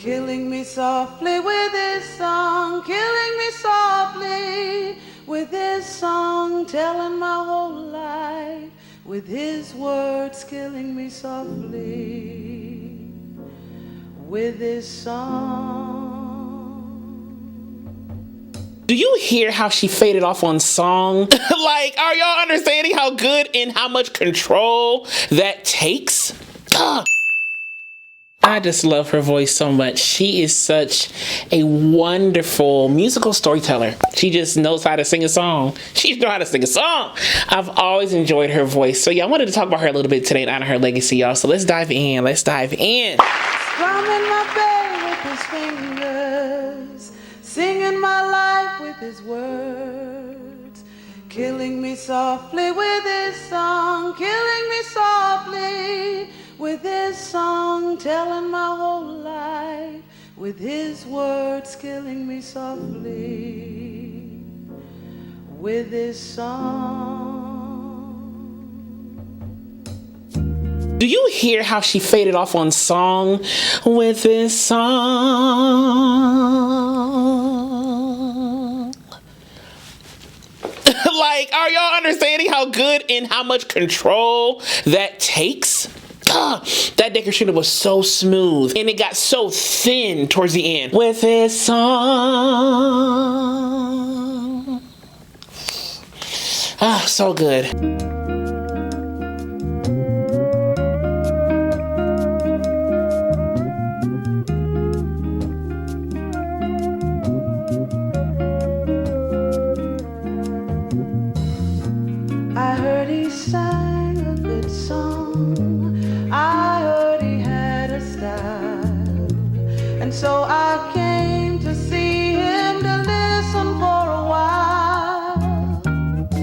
Killing me softly with his song, killing me softly with his song, telling my whole life with his words, killing me softly with his song. Do you hear how she faded off on song? Like, are y'all understanding how good and how much control that takes? I just love her voice so much. She is such a wonderful musical storyteller. She just knows how to sing a song. She knows how to sing a song. I've always enjoyed her voice. So yeah, I wanted to talk about her a little bit today and honor her legacy, y'all. So let's dive in. Let's dive in. Strumming my bass with his fingers, singing my life with his words, killing me softly with his song, killing me softly with his song, telling my whole life with his words, killing me softly with his song. Do you hear how she faded off on song with his song? Like, are y'all understanding how good and how much control that takes? That decoration was so smooth and it got so thin towards the end with his song. So good. I heard he sang a good song, I heard he had a style, and so I came to see him to listen for a while.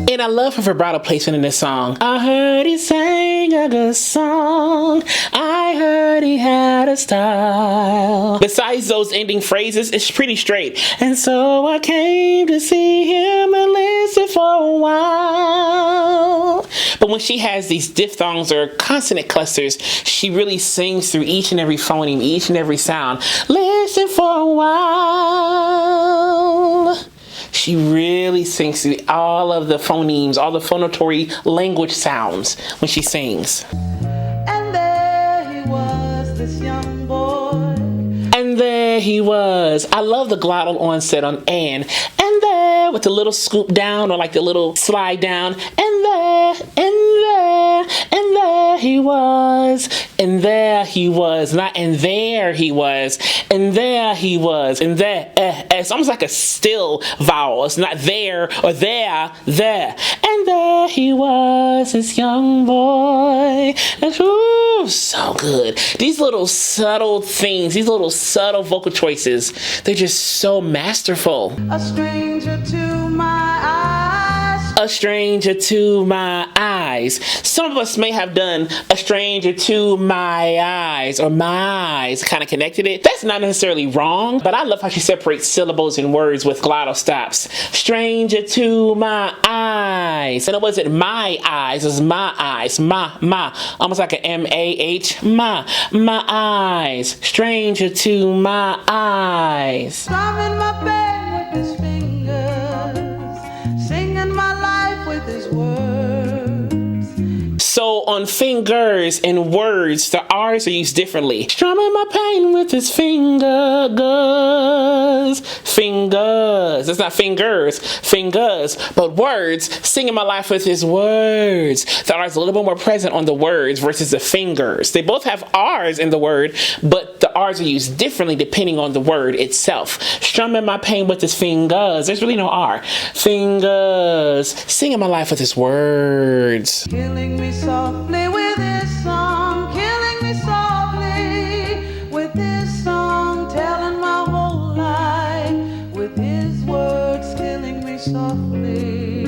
And I love her vibrato placement in this song. I heard he sang a good song, I heard he had a style. Besides those ending phrases, it's pretty straight. And so I came to see him and listen for a while. But when she has these diphthongs or consonant clusters, she really sings through each and every phoneme, each and every sound. Listen for a while. She really sings through all of the phonemes, all the phonatory language sounds when she sings. And there he was, this young boy. And there he was. I love the glottal onset on and there with the little scoop down or like the little slide down. And there he was. And there he was. Not and there he was. And there he was. And there. It's almost like a still vowel. It's not there or there. And there he was, this young boy. And, ooh, so good. These little subtle things, these little subtle vocal choices, they're just so masterful. A stranger to my eyes. A stranger to my eyes. Some of us may have done a stranger to my eyes or my eyes, kind of connected it. That's not necessarily wrong, but I love how she separates syllables and words with glottal stops. Stranger to my eyes. And it wasn't my eyes, it was my eyes. My. Almost like an M-A-H. My eyes. Stranger to my eyes. Strumming my bass with his fingers, singing my life with his words. So on fingers and words, the R's are used differently. Strumming my pain with his fingers. It's not fingers. But words, singing my life with his words. The R is a little bit more present on the words versus the fingers. They both have R's in the word, but the R's are used differently depending on the word itself. Strumming my pain with his fingers. There's really no R. Fingers. Singing my life with his words. Killing me softly with his song, killing me softly with his song, telling my whole life with his words, killing me softly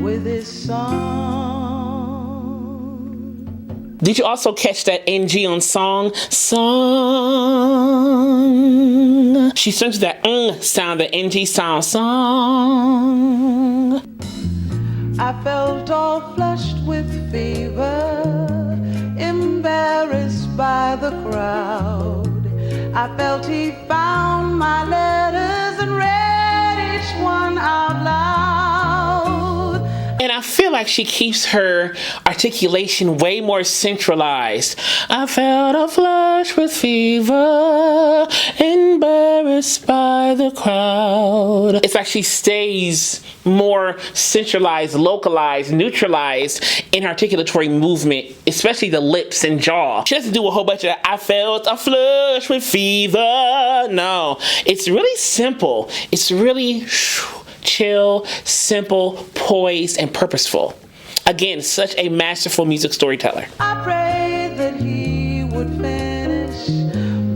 with his song. Did you also catch that NG on song? Song. She sings that sound, the NG sound. Song. I felt all flushed with fever, embarrassed by the crowd. I felt he found my letters and read each one out loud. And I feel like she keeps her articulation way more centralized. I felt a flush with fever, embarrassed by the crowd. It's like she stays more centralized, localized, neutralized in her articulatory movement, especially the lips and jaw. She doesn't do a whole bunch of I felt a flush with fever. No, it's really simple. It's really chill, simple, poised, and purposeful. Again, such a masterful music storyteller. I prayed that he would finish,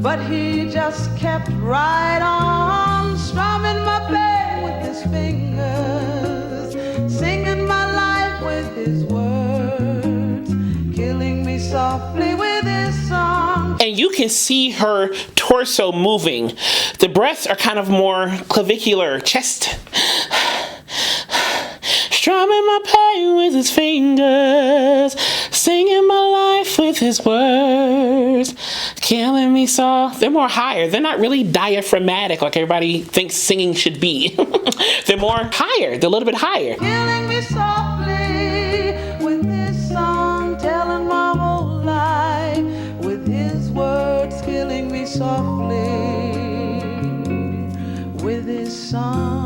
but he just kept right on strumming my pain with his fingers, singing my life with his words, killing me softly with his song. And you can see her torso moving. The breaths are kind of more clavicular, chest. Strumming my pain with his fingers, singing my life with his words, killing me soft. They're more higher. They're not really diaphragmatic like everybody thinks singing should be. They're more higher. They're a little bit higher. Killing me softly with his song, telling my whole life with his words, killing me softly with his song.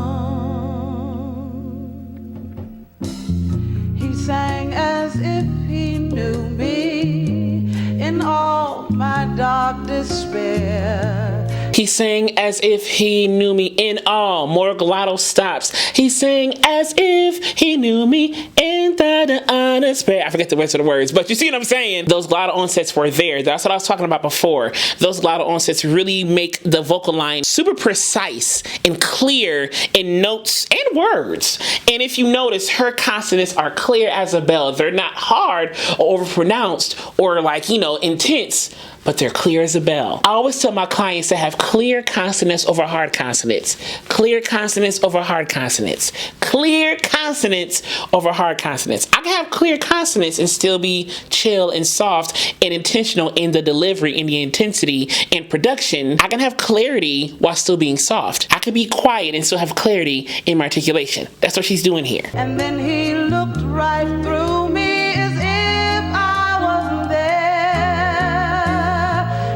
He sang as if he knew me in all my dark despair. He sang as if he knew me in all. More glottal stops. He sang as if he knew me in the despair. I forget the rest of the words, but you see what I'm saying? Those glottal onsets were there. That's what I was talking about before. Those glottal onsets really make the vocal line super precise and clear in notes and words. And if you notice, her consonants are clear as a bell. They're not hard or overpronounced or like, intense, but they're clear as a bell. I always tell my clients to have clear consonants over hard consonants. Clear consonants over hard consonants. Clear consonants over hard consonants. I can have clear consonants and still be chill and soft and intentional in the delivery, in the intensity and production. I can have clarity while still being soft. I can be quiet and still have clarity in my articulation. That's what she's doing here. And then he looked right through me as if I wasn't there,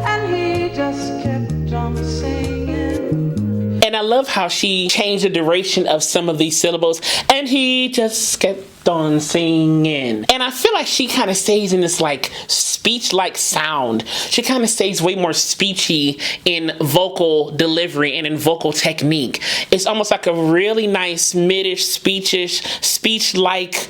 and he just kept on singing. And I love how she changed the duration of some of these syllables, and he just kept on singing. And I feel like she kind of stays in this like speech-like sound. She kind of stays way more speechy in vocal delivery and in vocal technique. It's almost like a really nice mid-ish, speech-ish, speech-like,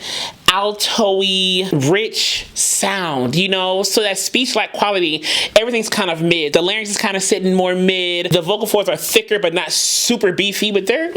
alto-y, rich sound, So that speech-like quality, everything's kind of mid. The larynx is kind of sitting more mid. The vocal folds are thicker, but not super beefy, but they're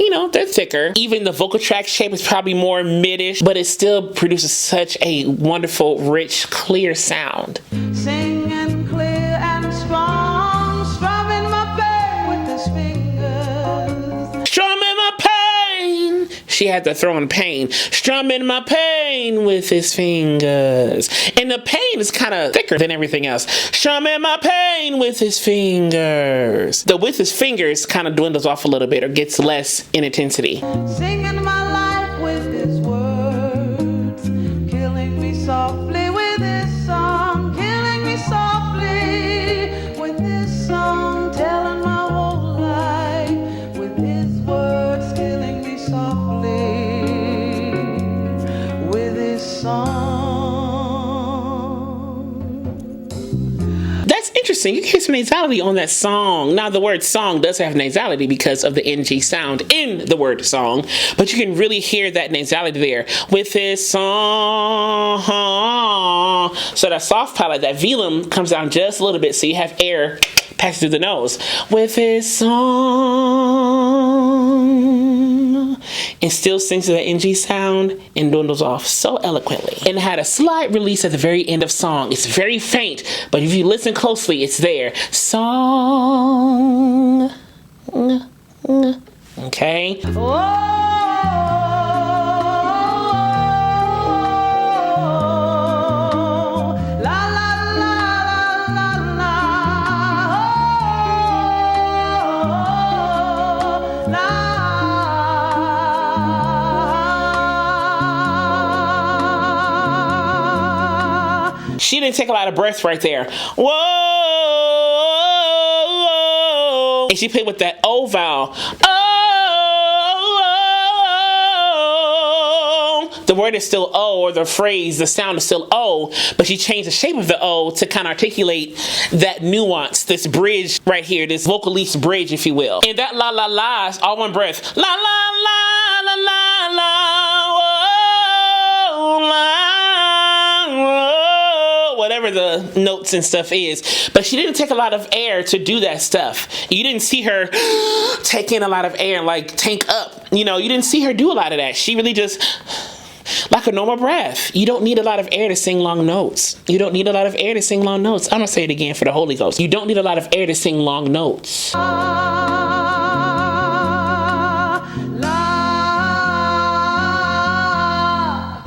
thicker. Even the vocal tract shape is probably more mid-ish, but it still produces such a wonderful, rich, clear sound. Singing clear and strong, strumming my pain with his fingers. Strumming my pain. She had to throw in pain. Strumming my pain with his fingers. And the pain is kind of thicker than everything else. Strumming my pain with his fingers. The with his fingers kind of dwindles off a little bit or gets less in intensity. Singing my life with his words, killing me softly with his song, killing me softly with his song, telling my whole life with his words, killing me softly with his song. That's interesting. You can hear some nasality on that song. Now, the word song does have nasality because of the NG sound in the word song, but you can really hear that nasality there with his song. So that soft palate, that velum comes down just a little bit, so you have air passing through the nose. With his song. And still sings to that NG sound and dwindles off so eloquently. And had a slight release at the very end of song. It's very faint, but if you listen closely, it's there. Song. Okay. She didn't take a lot of breaths right there. Whoa. And she played with that O vowel. Oh. The word is still O, or the phrase, the sound is still O, but she changed the shape of the O to kind of articulate that nuance, this bridge right here, this vocalese bridge, if you will. And that la la la is all one breath. La la la la la la, whoa, la, whoa, whatever the notes and stuff is. But she didn't take a lot of air to do that stuff. You didn't see her take in a lot of air and like tank up. You know, you didn't see her do a lot of that. She really just, like a normal breath. You don't need a lot of air to sing long notes. You don't need a lot of air to sing long notes. I'm gonna say it again for the Holy Ghost. You don't need a lot of air to sing long notes.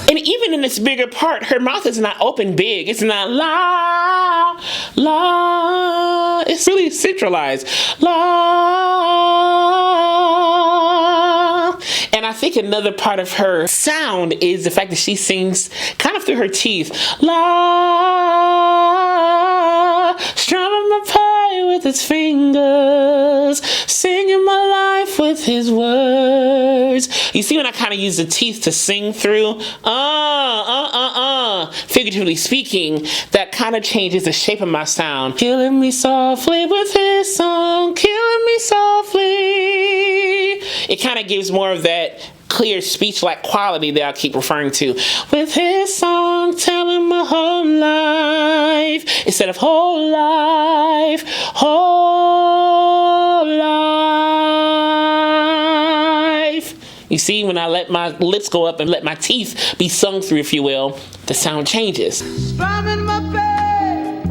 And even in this bigger part, her mouth is not open big. It's not la, la. It's really centralized. La. And I think another part of her sound is the fact that she sings kind of through her teeth. La, strumming my pie with its fingers, singing my life with his words. You see when I kind of use the teeth to sing through? Figuratively speaking, that kind of changes the shape of my sound. Killing me softly with his song, killing me softly. It kind of gives more of that clear speech-like quality that I keep referring to. With his song, telling my whole life, instead of whole life, whole life. You see, when I let my lips go up and let my teeth be sung through, if you will, the sound changes. Strumming my bass,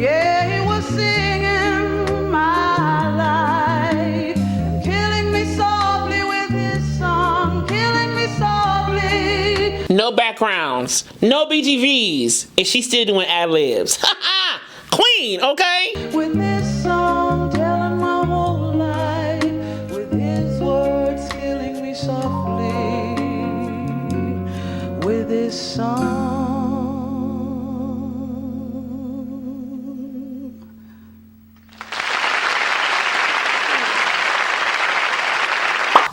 yeah, he was singing my life, killing me softly with his song, killing me softly. No backgrounds, no BGVs, and she's still doing ad-libs. Queen, okay? With this song, telling my whole life, with his words killing me softly, with his song.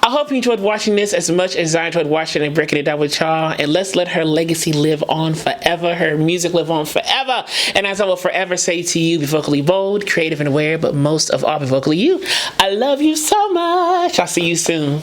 I hope you enjoyed watching this as much as I enjoyed watching and breaking it down with y'all. And let's let her legacy live on forever. Her music live on forever. And as I will forever say to you, be vocally bold, creative and aware, but most of all, be vocally you. I love you so much. I'll see you soon.